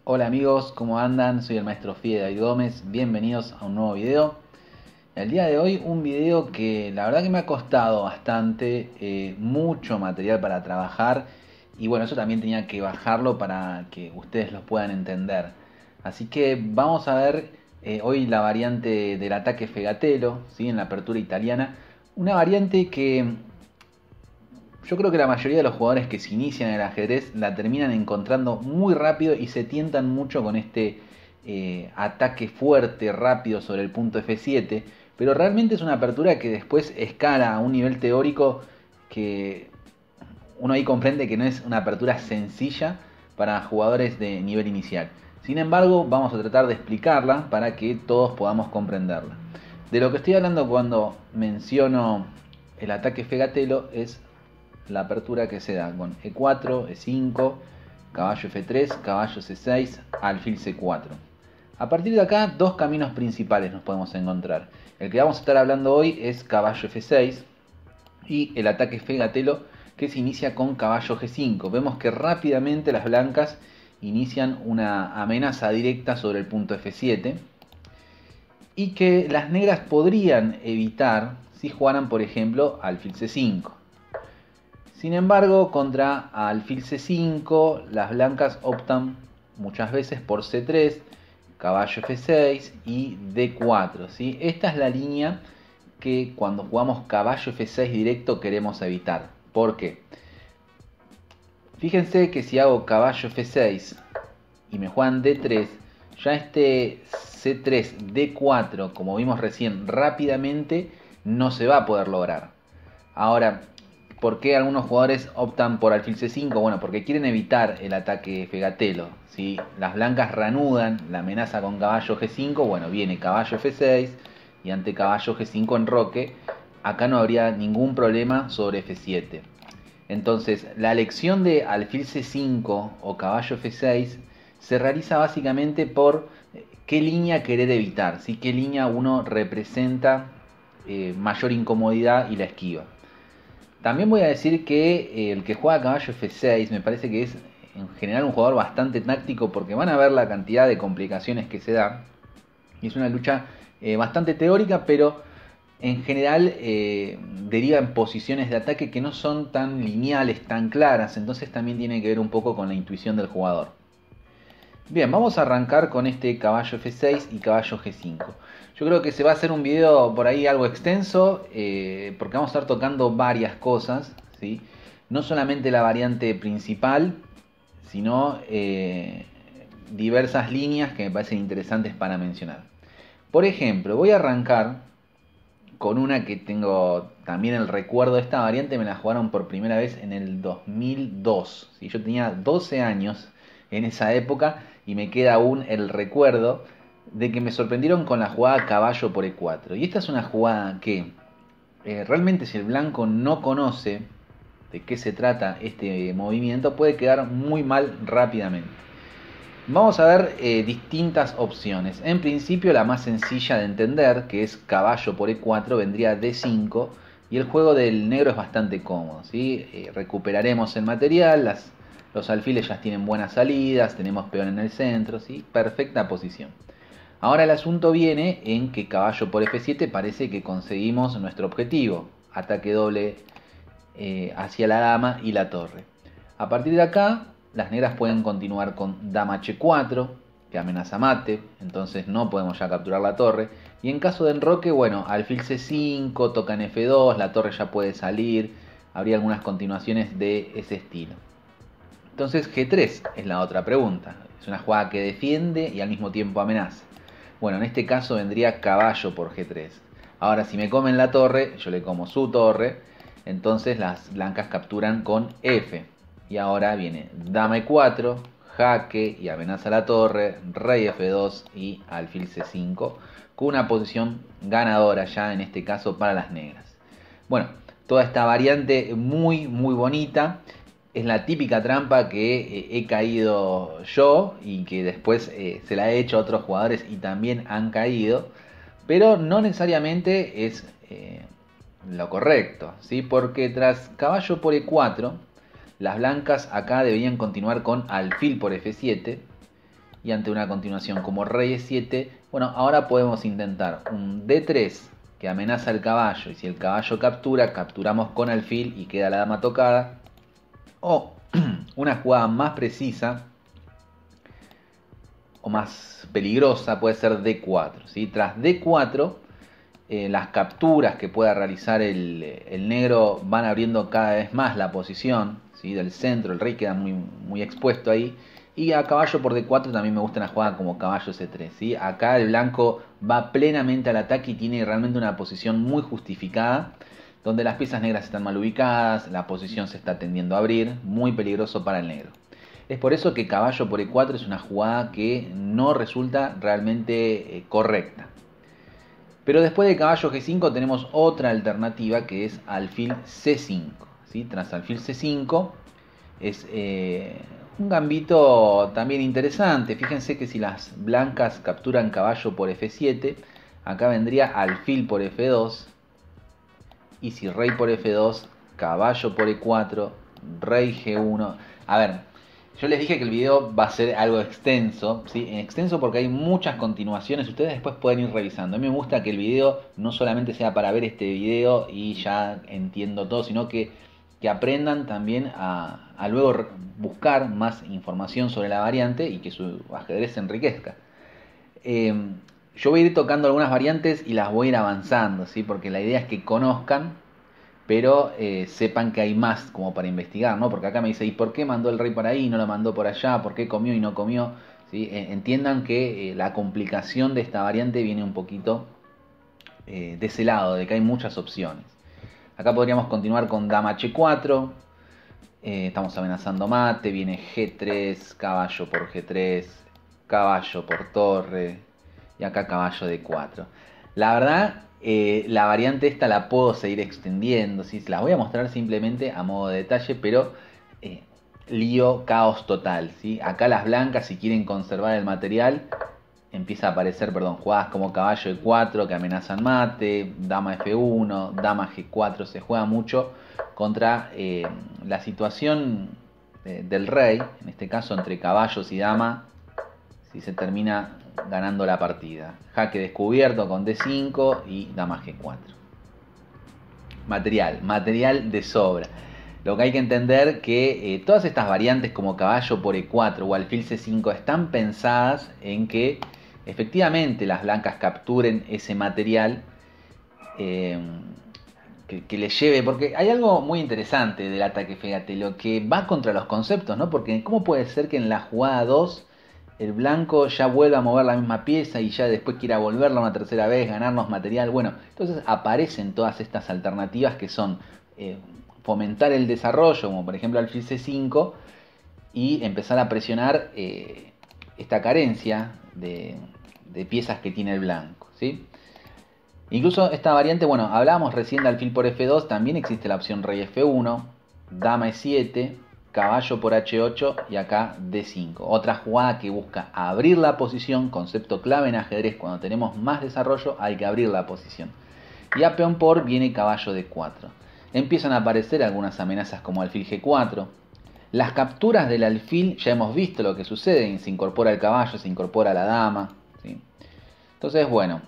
Hola amigos, ¿cómo andan? Soy el maestro Fide David Gómez, bienvenidos a un nuevo video. El día de hoy un video que la verdad que me ha costado bastante, mucho material para trabajar y bueno, eso también tenía que bajarlo para que ustedes lo puedan entender. Así que vamos a ver hoy la variante del ataque Fegatelo, ¿sí? En la apertura italiana, una variante que yo creo que la mayoría de los jugadores que se inician en el ajedrez la terminan encontrando muy rápido y se tientan mucho con este ataque fuerte, rápido sobre el punto F7. Pero realmente es una apertura que después escala a un nivel teórico que uno ahí comprende que no es una apertura sencilla para jugadores de nivel inicial. Sin embargo, vamos a tratar de explicarla para que todos podamos comprenderla. De lo que estoy hablando cuando menciono el ataque Fegatelo es la apertura que se da con E4, E5, caballo F3, caballo C6, alfil C4. A partir de acá, dos caminos principales nos podemos encontrar. El que vamos a estar hablando hoy es caballo F6 y el ataque Fegatelo que se inicia con caballo G5. Vemos que rápidamente las blancas inician una amenaza directa sobre el punto F7 y que las negras podrían evitar si jugaran, por ejemplo, alfil C5. Sin embargo, contra alfil C5, las blancas optan muchas veces por C3, caballo F6 y D4. ¿sí? Esta es la línea que cuando jugamos caballo F6 directo queremos evitar. ¿Por qué? Fíjense que si hago caballo F6 y me juegan D3, ya este C3, D4, como vimos recién, rápidamente no se va a poder lograr. Ahora, ¿por qué algunos jugadores optan por alfil C5? Bueno, porque quieren evitar el ataque Fegatelo. Si las blancas reanudan la amenaza con caballo G5, bueno, viene caballo F6 y ante caballo G5 enroque, acá no habría ningún problema sobre F7. Entonces, la elección de alfil C5 o caballo F6 se realiza básicamente por qué línea querer evitar, ¿sí? Qué línea uno representa mayor incomodidad y la esquiva. También voy a decir que el que juega caballo F6 me parece que es en general un jugador bastante táctico porque van a ver la cantidad de complicaciones que se da. Y es una lucha bastante teórica, pero en general deriva en posiciones de ataque que no son tan lineales, tan claras. Entonces también tiene que ver un poco con la intuición del jugador. Bien, vamos a arrancar con este caballo F6 y caballo G5. Yo creo que se va a hacer un video por ahí algo extenso, porque vamos a estar tocando varias cosas, ¿sí? No solamente la variante principal, sino diversas líneas que me parecen interesantes para mencionar. Por ejemplo, voy a arrancar con una que tengo también el recuerdo de esta variante, me la jugaron por primera vez en el 2002. ¿sí? Yo tenía 12 años en esa época y me queda aún el recuerdo de que me sorprendieron con la jugada caballo por E4. Y esta es una jugada que realmente si el blanco no conoce de qué se trata este movimiento puede quedar muy mal rápidamente. Vamos a ver distintas opciones. En principio la más sencilla de entender, que es caballo por E4, vendría D5 y el juego del negro es bastante cómodo. ¿sí? Recuperaremos el material, los alfiles ya tienen buenas salidas, tenemos peón en el centro, ¿sí? Perfecta posición. Ahora el asunto viene en que caballo por F7 parece que conseguimos nuestro objetivo, ataque doble hacia la dama y la torre. A partir de acá las negras pueden continuar con dama H4, que amenaza mate, entonces no podemos ya capturar la torre. Y en caso de enroque, bueno, alfil C5, toca en F2, la torre ya puede salir, habría algunas continuaciones de ese estilo. Entonces G3 es la otra pregunta, es una jugada que defiende y al mismo tiempo amenaza. Bueno, en este caso vendría caballo por G3. Ahora si me comen la torre, yo le como su torre, entonces las blancas capturan con F. Y ahora viene dama E4, jaque y amenaza la torre, rey F2 y alfil C5, con una posición ganadora ya en este caso para las negras. Bueno, toda esta variante muy bonita. Es la típica trampa que he caído yo y que después se la he hecho a otros jugadores y también han caído. Pero no necesariamente es lo correcto, ¿sí? Porque tras caballo por E4, las blancas acá deberían continuar con alfil por F7 y ante una continuación como rey E7, bueno, ahora podemos intentar un D3 que amenaza al caballo, y si el caballo captura, capturamos con alfil y queda la dama tocada, o una jugada más precisa o más peligrosa puede ser D4, ¿sí? Tras D4, las capturas que pueda realizar el negro van abriendo cada vez más la posición, ¿sí? Del centro, el rey queda muy expuesto ahí. Y a caballo por D4 también me gusta una jugada como caballo C3, ¿sí? Acá el blanco va plenamente al ataque y tiene realmente una posición muy justificada, donde las piezas negras están mal ubicadas, la posición se está tendiendo a abrir, muy peligroso para el negro. Es por eso que caballo por E4 es una jugada que no resulta realmente correcta. Pero después de caballo G5 tenemos otra alternativa que es alfil C5, ¿sí? Tras alfil C5 es un gambito también interesante. Fíjense que si las blancas capturan caballo por F7, acá vendría alfil por F2. Y si rey por F2, caballo por E4, rey G1. A ver, yo les dije que el video va a ser algo extenso, ¿sí? Extenso porque hay muchas continuaciones, ustedes después pueden ir revisando. A mí me gusta que el video no solamente sea para ver este video y ya entiendo todo, sino que aprendan también a luego buscar más información sobre la variante y que su ajedrez se enriquezca. Yo voy a ir tocando algunas variantes y las voy a ir avanzando, ¿sí? Porque la idea es que conozcan, pero sepan que hay más como para investigar, ¿no? Porque acá me dice, ¿y por qué mandó el rey por ahí y no lo mandó por allá? ¿Por qué comió y no comió? ¿Sí? Entiendan que la complicación de esta variante viene un poquito de ese lado, de que hay muchas opciones. Acá podríamos continuar con dama H4, estamos amenazando mate, viene G3, caballo por G3, caballo por torre, y acá caballo D4. La verdad, la variante esta la puedo seguir extendiendo, ¿sí? Se las voy a mostrar simplemente a modo de detalle, pero lío, caos total, ¿sí? Acá las blancas, si quieren conservar el material, empieza a aparecer, jugadas como caballo E4 que amenazan mate, dama F1, dama G4, se juega mucho contra la situación del rey, en este caso entre caballos y dama, si se termina ganando la partida. Jaque descubierto con D5 y dama G4. Material de sobra. Lo que hay que entender que todas estas variantes como caballo por E4 o alfil C5 están pensadas en que efectivamente las blancas capturen ese material que les lleve, porque hay algo muy interesante del ataque, fíjate, lo que va contra los conceptos, ¿no? Porque ¿cómo puede ser que en la jugada 2 el blanco ya vuelva a mover la misma pieza y ya después quiera volverla una tercera vez, ganarnos material? Bueno, entonces aparecen todas estas alternativas que son fomentar el desarrollo, como por ejemplo alfil C5, y empezar a presionar esta carencia de piezas que tiene el blanco, ¿sí? Incluso esta variante, bueno, hablábamos recién de alfil por F2, también existe la opción rey F1, dama E7, caballo por H8 y acá D5. Otra jugada que busca abrir la posición, concepto clave en ajedrez, cuando tenemos más desarrollo hay que abrir la posición. Y a peón por viene caballo D4. Empiezan a aparecer algunas amenazas como alfil G4. Las capturas del alfil, ya hemos visto lo que sucede, se incorpora el caballo, se incorpora la dama, ¿sí? Entonces, bueno,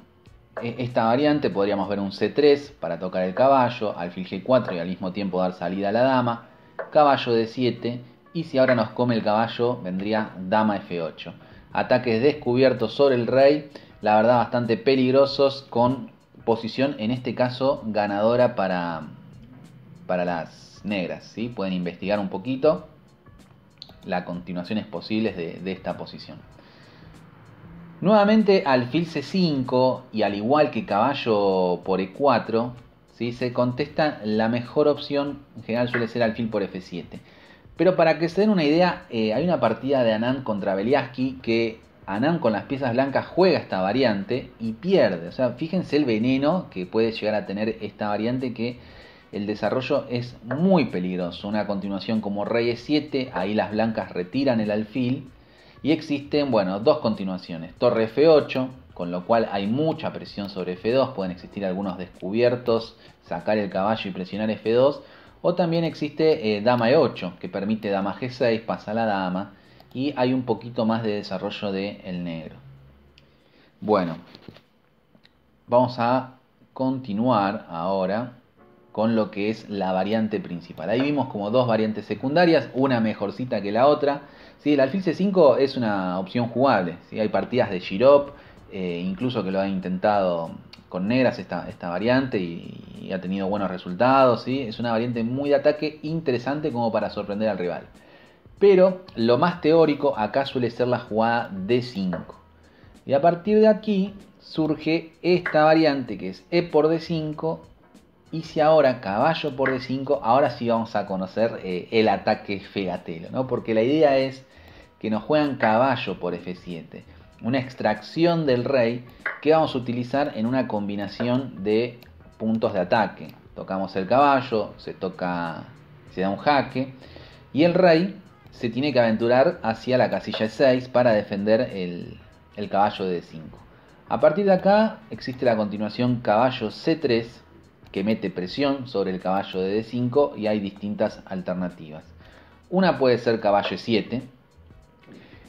esta variante podríamos ver un C3 para tocar el caballo, alfil G4 y al mismo tiempo dar salida a la dama, caballo D7 y si ahora nos come el caballo vendría dama F8. Ataques descubiertos sobre el rey, la verdad bastante peligrosos, con posición en este caso ganadora para las negras, ¿sí? Pueden investigar un poquito las continuaciones posibles de esta posición. Nuevamente alfil C5 y al igual que caballo por E4, ¿sí? Se contesta la mejor opción, en general suele ser alfil por F7. Pero para que se den una idea, hay una partida de Anand contra Beliaski que Anand con las piezas blancas juega esta variante y pierde. O sea, fíjense el veneno que puede llegar a tener esta variante, que el desarrollo es muy peligroso. Una continuación como rey E7, ahí las blancas retiran el alfil. Y existen, bueno, dos continuaciones. Torre F8, con lo cual hay mucha presión sobre F2. Pueden existir algunos descubiertos, sacar el caballo y presionar F2. O también existe dama E8, que permite dama G6, pasa la dama. y hay un poquito más de desarrollo del negro. Bueno, vamos a continuar ahora con lo que es la variante principal. Ahí vimos como dos variantes secundarias, una mejorcita que la otra. Sí, el alfil C5 es una opción jugable. ¿Sí? Hay partidas de Girop, incluso que lo han intentado con negras esta variante y ha tenido buenos resultados. ¿Sí? Es una variante muy de ataque, interesante como para sorprender al rival. Pero lo más teórico acá suele ser la jugada D5. Y a partir de aquí surge esta variante que es E por D5. Y si ahora caballo por D5, ahora sí vamos a conocer el ataque fegatelo, ¿no? Porque la idea es que nos juegan caballo por F7. Una extracción del rey que vamos a utilizar en una combinación de puntos de ataque. Tocamos el caballo, se da un jaque. Y el rey se tiene que aventurar hacia la casilla 6 para defender el caballo de D5. A partir de acá existe la continuación caballo C3 que mete presión sobre el caballo de D5 y hay distintas alternativas. Una puede ser caballo E7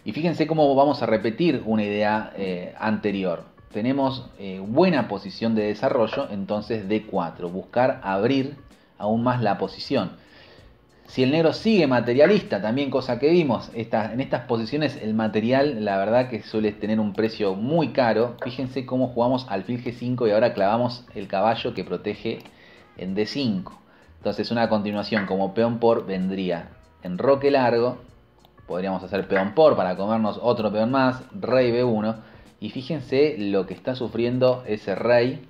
y fíjense cómo vamos a repetir una idea anterior. Tenemos buena posición de desarrollo, entonces D4, buscar abrir aún más la posición. Si el negro sigue materialista, también cosa que vimos, en estas posiciones el material la verdad que suele tener un precio muy caro. Fíjense cómo jugamos alfil G5 y ahora clavamos el caballo que protege en D5. Entonces una continuación como peón por vendría enroque largo, podríamos hacer peón por para comernos otro peón más, rey B1. Y fíjense lo que está sufriendo ese rey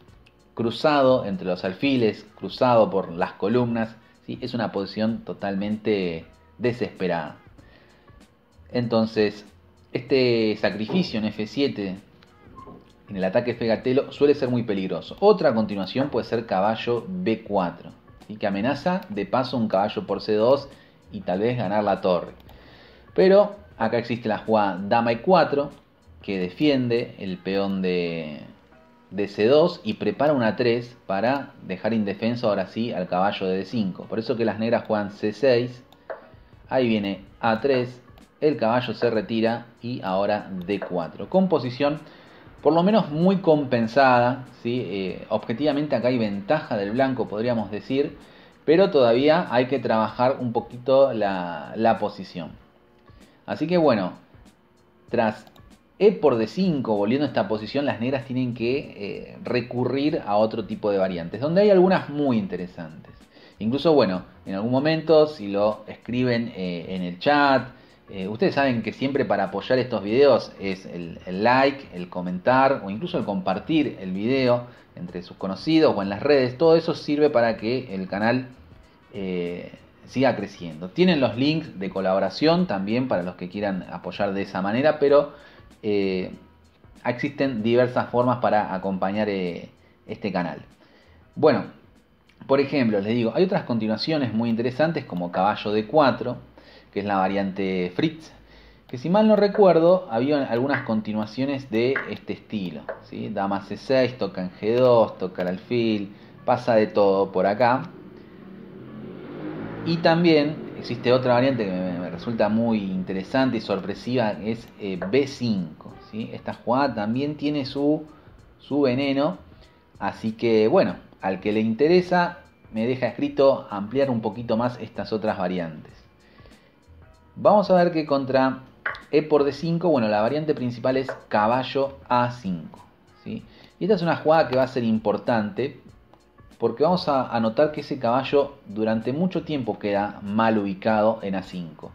cruzado entre los alfiles, cruzado por las columnas. ¿Sí? Es una posición totalmente desesperada. Entonces, este sacrificio en F7, en el ataque fegatelo, suele ser muy peligroso. Otra continuación puede ser caballo B4, ¿sí? Que amenaza de paso un caballo por C2 y tal vez ganar la torre. Pero acá existe la jugada dama E4, que defiende el peón de C2 y prepara una 3 para dejar indefenso ahora sí al caballo de D5. Por eso que las negras juegan C6, ahí viene A3, el caballo se retira y ahora D4. Composición por lo menos muy compensada, ¿sí? Objetivamente acá hay ventaja del blanco, podríamos decir, pero todavía hay que trabajar un poquito la posición. Así que bueno, tras E por D5, volviendo a esta posición, las negras tienen que recurrir a otro tipo de variantes, donde hay algunas muy interesantes. Incluso, bueno, en algún momento, si lo escriben en el chat, ustedes saben que siempre para apoyar estos videos es el like, el comentar o incluso el compartir el video entre sus conocidos o en las redes. Todo eso sirve para que el canal siga creciendo. Tienen los links de colaboración también para los que quieran apoyar de esa manera, pero existen diversas formas para acompañar este canal. Bueno, por ejemplo, les digo, hay otras continuaciones muy interesantes como caballo D4, que es la variante Fritz, que si mal no recuerdo, había algunas continuaciones de este estilo, ¿sí? Dama C6, toca en G2, toca el alfil, pasa de todo por acá. Y también existe otra variante que me resulta muy interesante y sorpresiva, que es B5. ¿Sí? Esta jugada también tiene su veneno, así que bueno, al que le interesa me deja escrito ampliar un poquito más estas otras variantes. Vamos a ver que contra E por D5, bueno, la variante principal es caballo A5. ¿Sí? Y esta es una jugada que va a ser importante porque vamos a notar que ese caballo durante mucho tiempo queda mal ubicado en A5.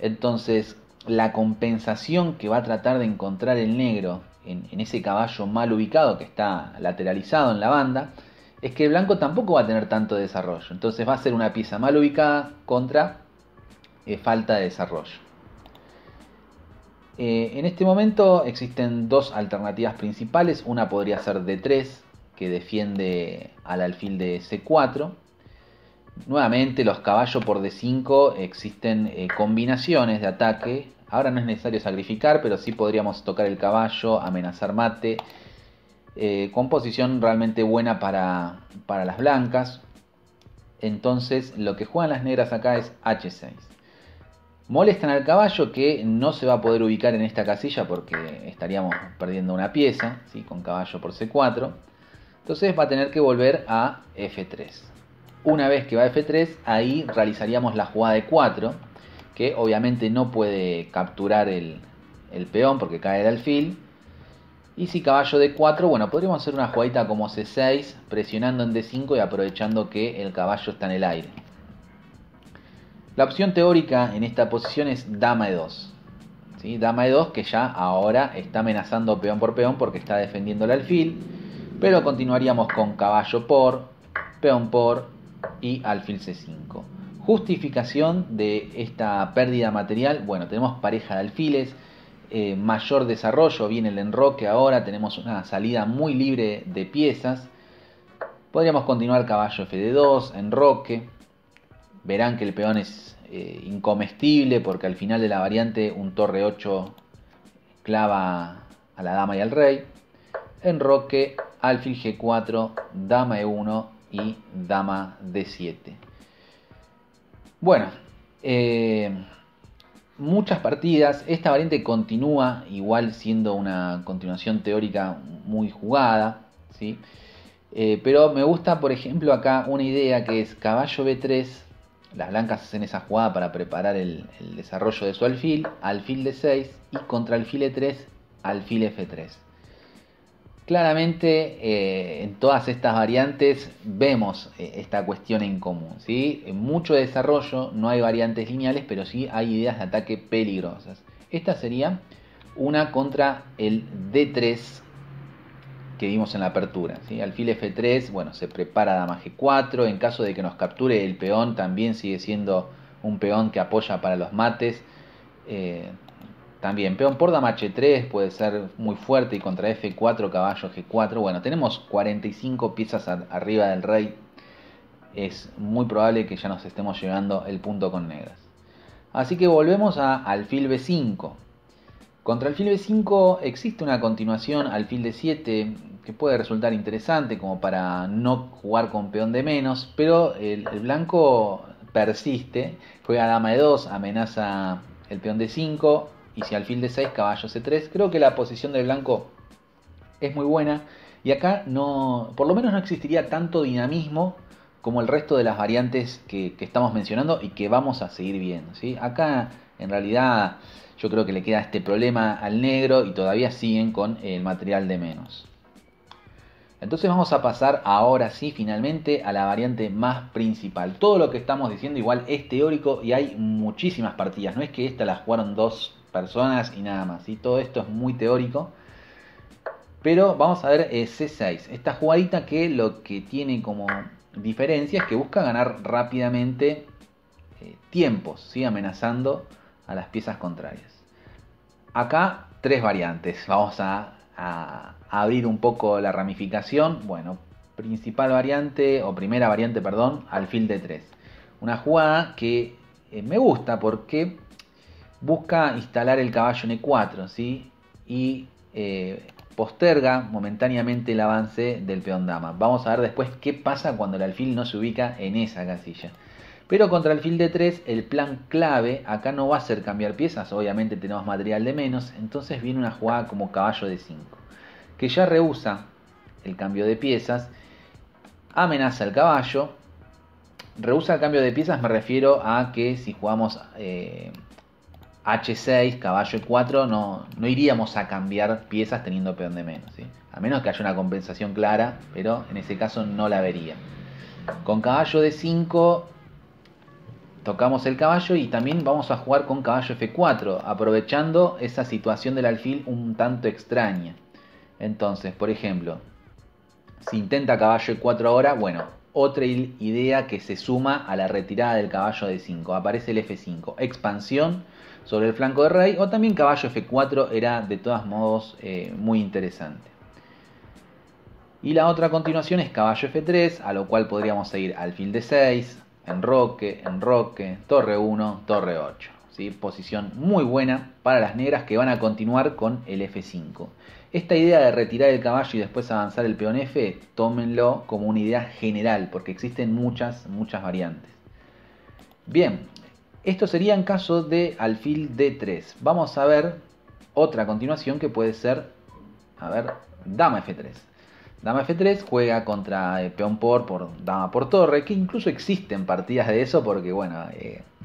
Entonces, la compensación que va a tratar de encontrar el negro en ese caballo mal ubicado que está lateralizado en la banda, es que el blanco tampoco va a tener tanto desarrollo. Entonces va a ser una pieza mal ubicada contra falta de desarrollo. En este momento existen dos alternativas principales. Una podría ser D3, que defiende al alfil de C4. Nuevamente los caballos por D5 existen combinaciones de ataque. Ahora no es necesario sacrificar, pero sí podríamos tocar el caballo, amenazar mate. Composición realmente buena para las blancas. Entonces lo que juegan las negras acá es H6. Molestan al caballo, que no se va a poder ubicar en esta casilla porque estaríamos perdiendo una pieza, ¿sí? Con caballo por C4. Entonces va a tener que volver a F3. Una vez que va a F3, ahí realizaríamos la jugada de 4, que obviamente no puede capturar el peón porque cae el alfil. Y si caballo D4, bueno, podríamos hacer una jugadita como C6, presionando en D5 y aprovechando que el caballo está en el aire. La opción teórica en esta posición es dama E2. ¿Sí? Dama E2, que ya ahora está amenazando peón por peón porque está defendiendo el alfil. Pero continuaríamos con caballo por, peón por y alfil C5. Justificación de esta pérdida material. Bueno, tenemos pareja de alfiles. Mayor desarrollo, viene el enroque ahora, tenemos una salida muy libre de piezas. Podríamos continuar caballo Fd2, enroque. Verán que el peón es incomestible porque al final de la variante un torre 8 clava a la dama y al rey. Enroque, alfil G4, dama E1 y dama D7. Bueno, muchas partidas. Esta variante continúa igual siendo una continuación teórica muy jugada, ¿sí? Pero me gusta, por ejemplo, acá una idea que es caballo B3. Las blancas hacen esa jugada para preparar el desarrollo de su alfil. Alfil D6 y contra alfil E3, alfil F3. Claramente en todas estas variantes vemos esta cuestión en común, ¿sí? En mucho desarrollo no hay variantes lineales, pero sí hay ideas de ataque peligrosas. Esta sería una contra el D3 que vimos en la apertura, ¿sí? Alfil F3, bueno, se prepara dama G4, en caso de que nos capture el peón también sigue siendo un peón que apoya para los mates. También peón por dama H3 puede ser muy fuerte y contra F4 caballo G4. Bueno, tenemos 45 piezas arriba del rey. Es muy probable que ya nos estemos llegando el punto con negras. Así que volvemos a alfil B5. Contra alfil B5 existe una continuación alfil D7 que puede resultar interesante como para no jugar con peón de menos, pero el blanco persiste, juega dama E2, amenaza el peón D5 y si alfil D6 caballo C3. Creo que la posición del blanco es muy buena y acá no, por lo menos no existiría tanto dinamismo como el resto de las variantes que estamos mencionando y que vamos a seguir viendo, ¿sí? Acá en realidad yo creo que le queda este problema al negro y todavía siguen con el material de menos. Entonces vamos a pasar ahora sí finalmente a la variante más principal. Todo lo que estamos diciendo igual es teórico y hay muchísimas partidas. No es que esta la jugaron 2 personas y nada más, ¿sí? Todo esto es muy teórico. Pero vamos a ver C6. Esta jugadita que lo que tiene como diferencia es que busca ganar rápidamente tiempos, ¿sí? Amenazando a las piezas contrarias. Acá 3 variantes. Vamos a abrir un poco la ramificación. Bueno, principal variante, o primera variante, perdón, alfil D3. Una jugada que me gusta porque busca instalar el caballo en E4, ¿sí? Y posterga momentáneamente el avance del peón dama. Vamos a ver después qué pasa cuando el alfil no se ubica en esa casilla. Pero contra el alfil D3 el plan clave acá no va a ser cambiar piezas, obviamente tenemos material de menos, entonces viene una jugada como caballo D5, que ya rehúsa el cambio de piezas, amenaza el caballo. Rehúsa el cambio de piezas me refiero a que si jugamos H6, caballo E4, no iríamos a cambiar piezas teniendo peón de menos, ¿sí? A menos que haya una compensación clara, pero en ese caso no la vería. Con caballo D5 tocamos el caballo y también vamos a jugar con caballo F4, aprovechando esa situación del alfil un tanto extraña. Entonces, por ejemplo, si intenta caballo E4 ahora, bueno, otra idea que se suma a la retirada del caballo D5. Aparece el F5, expansión sobre el flanco de rey, o también caballo F4 era de todos modos muy interesante. Y la otra continuación es caballo F3, a lo cual podríamos seguir alfil D6, enroque, enroque, torre 1, torre 8. ¿Sí? Posición muy buena para las negras que van a continuar con el F5. Esta idea de retirar el caballo y después avanzar el peón F, tómenlo como una idea general, porque existen muchas variantes. Bien, Esto sería en caso de alfil D3. Vamos a ver otra continuación que puede ser, a ver, dama F3. Dama F3 juega contra peón por dama por torre, que incluso existen partidas de eso porque, bueno,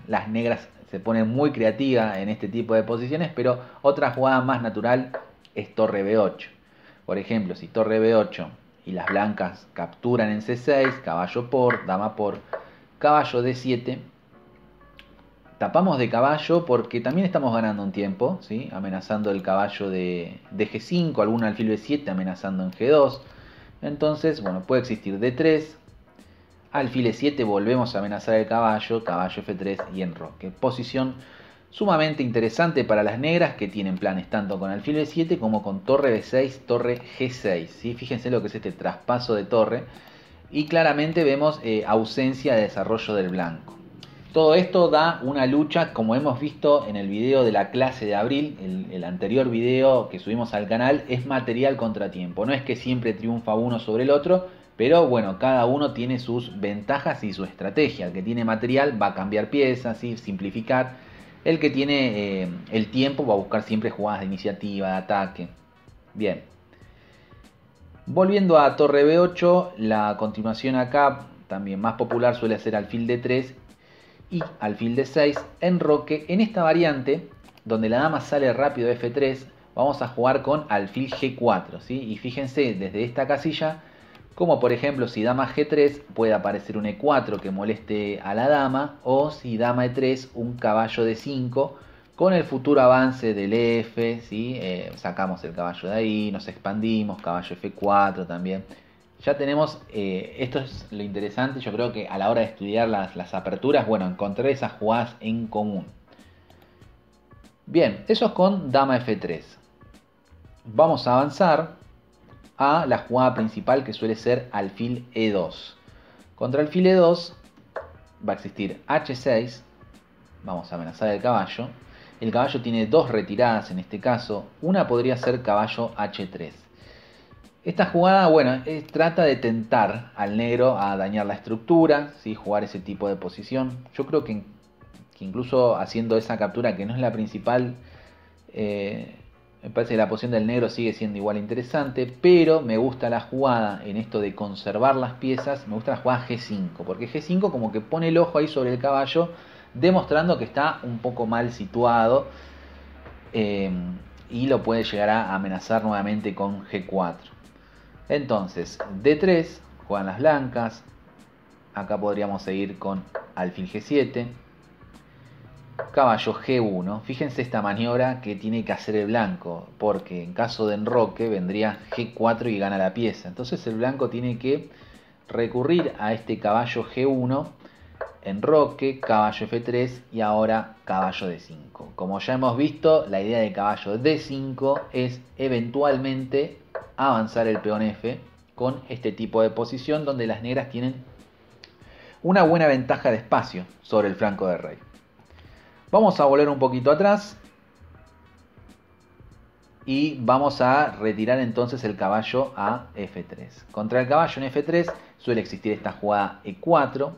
las negras se ponen muy creativas en este tipo de posiciones, pero otra jugada más natural es torre B8. Por ejemplo, si torre B8 y las blancas capturan en C6, caballo por, dama por, caballo D7, tapamos de caballo porque también estamos ganando un tiempo, ¿sí? Amenazando el caballo de G5, algún alfil B7 amenazando en G2. Entonces, bueno, puede existir D3, alfil E7, volvemos a amenazar el caballo, caballo F3 y enroque. Posición sumamente interesante para las negras que tienen planes tanto con alfil B7 como con torre B6, torre G6. ¿Sí? Fíjense lo que es este traspaso de torre y claramente vemos ausencia de desarrollo del blanco. Todo esto da una lucha, como hemos visto en el video de la clase de abril, el anterior video que subimos al canal, es material contratiempo. No es que siempre triunfa uno sobre el otro, pero bueno, cada uno tiene sus ventajas y su estrategia. El que tiene material va a cambiar piezas, ¿sí? Simplificar. El que tiene el tiempo va a buscar siempre jugadas de iniciativa, de ataque. Bien. Volviendo a torre B8, la continuación acá, también más popular, suele ser alfil D3 y alfil D6, enroque. En esta variante, donde la dama sale rápido de F3, vamos a jugar con alfil G4, ¿sí? Y fíjense desde esta casilla, como por ejemplo si dama G3 puede aparecer un E4 que moleste a la dama, o si dama E3 un caballo D5 con el futuro avance del F, ¿sí? Sacamos el caballo de ahí, nos expandimos, caballo F4 también. Ya tenemos, esto es lo interesante, yo creo que a la hora de estudiar las aperturas, bueno, encontrar esas jugadas en común. Bien, eso es con dama F3. Vamos a avanzar a la jugada principal que suele ser alfil E2. Contra alfil E2 va a existir H6, vamos a amenazar el caballo. El caballo tiene dos retiradas en este caso, una podría ser caballo H3. Esta jugada, bueno, trata de tentar al negro a dañar la estructura, ¿sí? Jugar ese tipo de posición. Yo creo que incluso haciendo esa captura, que no es la principal, me parece que la posición del negro sigue siendo igual interesante, pero me gusta la jugada en esto de conservar las piezas, me gusta la jugada G5, porque G5 como que pone el ojo ahí sobre el caballo, demostrando que está un poco mal situado y lo puede llegar a amenazar nuevamente con G4. Entonces, D3, juegan las blancas. Acá podríamos seguir con alfil G7. Caballo G1. Fíjense esta maniobra que tiene que hacer el blanco, porque en caso de enroque vendría G4 y gana la pieza. Entonces el blanco tiene que recurrir a este caballo G1, enroque, caballo F3 y ahora caballo D5. Como ya hemos visto, la idea de caballo D5 es eventualmente avanzar el peón F con este tipo de posición donde las negras tienen una buena ventaja de espacio sobre el flanco del rey. Vamos a volver un poquito atrás y vamos a retirar entonces el caballo a F3. Contra el caballo en F3 suele existir esta jugada E4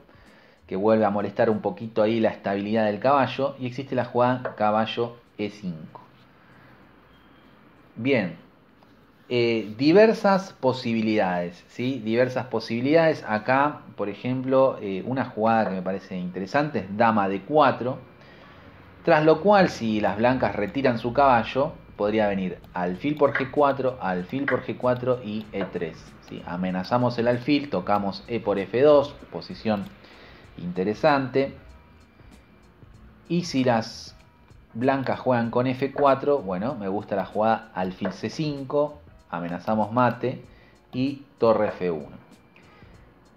que vuelve a molestar un poquito ahí la estabilidad del caballo, y existe la jugada caballo E5. Bien, diversas posibilidades, ¿sí? Diversas posibilidades. Acá, por ejemplo, una jugada que me parece interesante es dama D4, tras lo cual si las blancas retiran su caballo, podría venir alfil por G4, alfil por G4 y E3. ¿Sí? Amenazamos el alfil, tocamos E por F2, posición interesante. Y si las blancas juegan con F4, bueno, me gusta la jugada alfil C5, amenazamos mate y torre F1.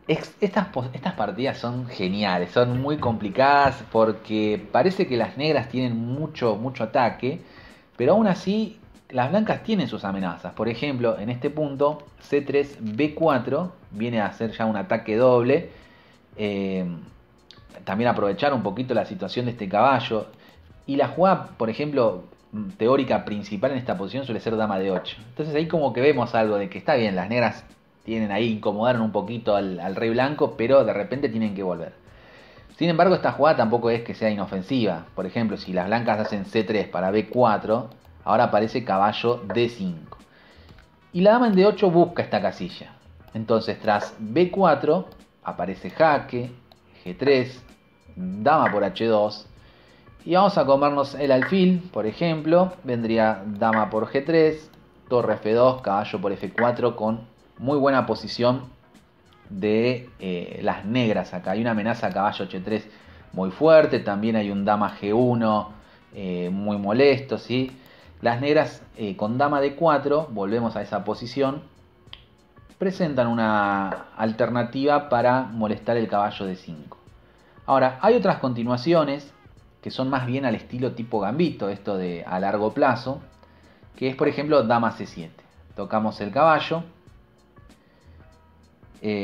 Estas partidas son geniales, son muy complicadas porque parece que las negras tienen mucho ataque, pero aún así las blancas tienen sus amenazas. Por ejemplo, en este punto C3 B4 viene a hacer ya un ataque doble. También aprovechar un poquito la situación de este caballo. Y la jugada, por ejemplo, teórica principal en esta posición suele ser dama de 8. Entonces ahí como que vemos algo de que está bien, las negras tienen ahí, incomodaron un poquito al rey blanco, pero de repente tienen que volver. Sin embargo, esta jugada tampoco es que sea inofensiva. Por ejemplo, si las blancas hacen C3 para B4, ahora aparece caballo D5. Y la dama en D8 busca esta casilla. Entonces, tras B4, aparece jaque, G3, dama por H2. Y vamos a comernos el alfil, por ejemplo. Vendría dama por G3, torre F2, caballo por F4 con muy buena posición de las negras acá. Hay una amenaza caballo H3 muy fuerte, también hay un dama G1 muy molesto, ¿sí? Las negras con dama D4, volvemos a esa posición, presentan una alternativa para molestar el caballo D5. Ahora, hay otras continuaciones que son más bien al estilo tipo gambito, esto de a largo plazo, que es por ejemplo dama C7. Tocamos el caballo.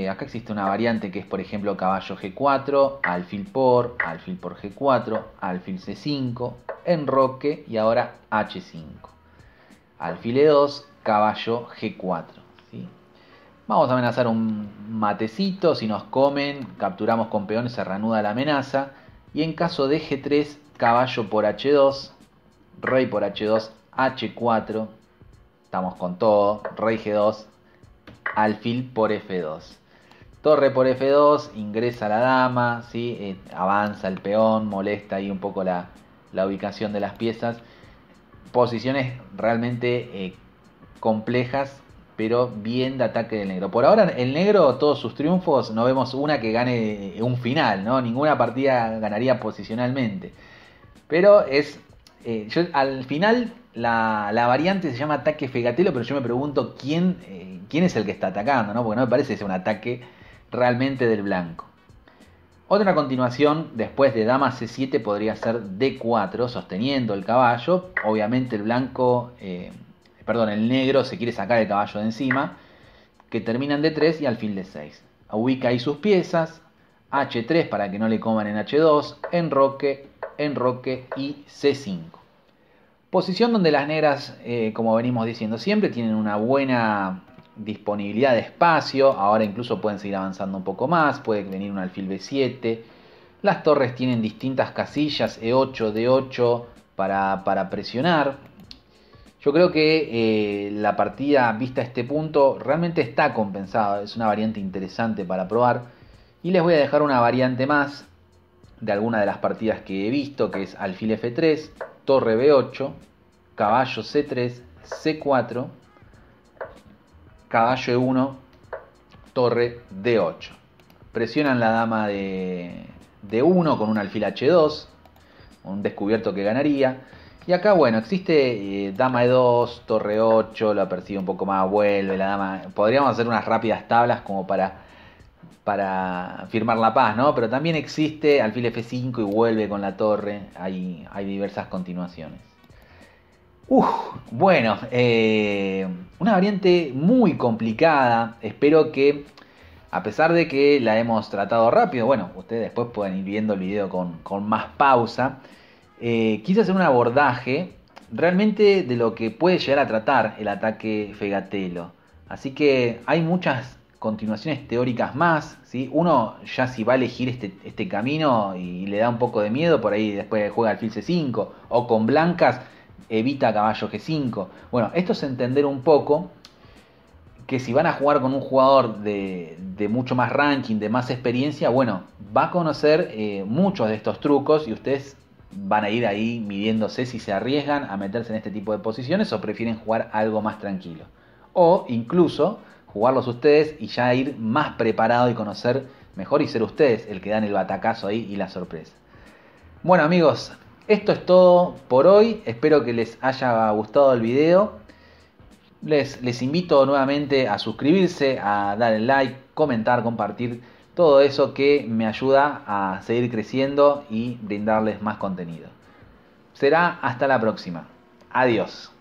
Acá existe una variante que es por ejemplo caballo G4, alfil por G4, alfil C5, enroque y ahora H5. Alfil E2, caballo G4. ¿Sí? Vamos a amenazar un matecito, si nos comen, capturamos con peones, se reanuda la amenaza. Y en caso de G3, caballo por H2, rey por H2, H4, estamos con todo, rey G2, alfil por F2. Torre por F2, ingresa la dama, ¿sí? Avanza el peón, molesta ahí un poco la ubicación de las piezas. Posiciones realmente complejas, pero bien de ataque del negro. Por ahora el negro, todos sus triunfos, no vemos una que gane un final, ¿no? Ninguna partida ganaría posicionalmente. Pero es... al final la variante se llama ataque fegatelo, pero yo me pregunto quién es el que está atacando, ¿no? Porque no me parece que sea un ataque realmente del blanco. Otra continuación después de dama C7 podría ser D4, sosteniendo el caballo. Obviamente el blanco, el negro se quiere sacar el caballo de encima, que termina en D3 y alfil D6. Ubica ahí sus piezas, H3 para que no le coman en H2, enroque y C5. Posición donde las negras, como venimos diciendo siempre, tienen una buena disponibilidad de espacio. Ahora incluso pueden seguir avanzando un poco más. Puede venir un alfil B7. Las torres tienen distintas casillas, E8, D8, para presionar. Yo creo que la partida vista a este punto realmente está compensada. Es una variante interesante para probar. Y les voy a dejar una variante más de alguna de las partidas que he visto, que es alfil F3, torre B8, caballo C3, C4, caballo E1, torre D8. Presionan la dama de D1 con un alfil H2, un descubierto que ganaría. Y acá, bueno, existe dama E2, torre 8, la persigue un poco más, vuelve la dama. Podríamos hacer unas rápidas tablas como para firmar la paz, ¿no? Pero también existe alfil F5 y vuelve con la torre. Hay diversas continuaciones. Bueno, una variante muy complicada. Espero que, a pesar de que la hemos tratado rápido, bueno, ustedes después pueden ir viendo el video con más pausa. Quise hacer un abordaje realmente de lo que puede llegar a tratar el ataque fegatelo. Así que hay muchas continuaciones teóricas más, ¿sí? Uno ya si va a elegir este camino y le da un poco de miedo, por ahí después juega alfil C5 o con blancas evita caballo G5. Bueno, esto es entender un poco que si van a jugar con un jugador de mucho más ranking, de más experiencia, bueno, va a conocer muchos de estos trucos y ustedes van a ir ahí midiéndose si se arriesgan a meterse en este tipo de posiciones o prefieren jugar algo más tranquilo. O incluso jugarlos ustedes y ya ir más preparado y conocer mejor y ser ustedes el que dan el batacazo ahí y la sorpresa. Bueno amigos, esto es todo por hoy. Espero que les haya gustado el video. Les invito nuevamente a suscribirse, a dar el like, comentar, compartir. Todo eso que me ayuda a seguir creciendo y brindarles más contenido. Será hasta la próxima. Adiós.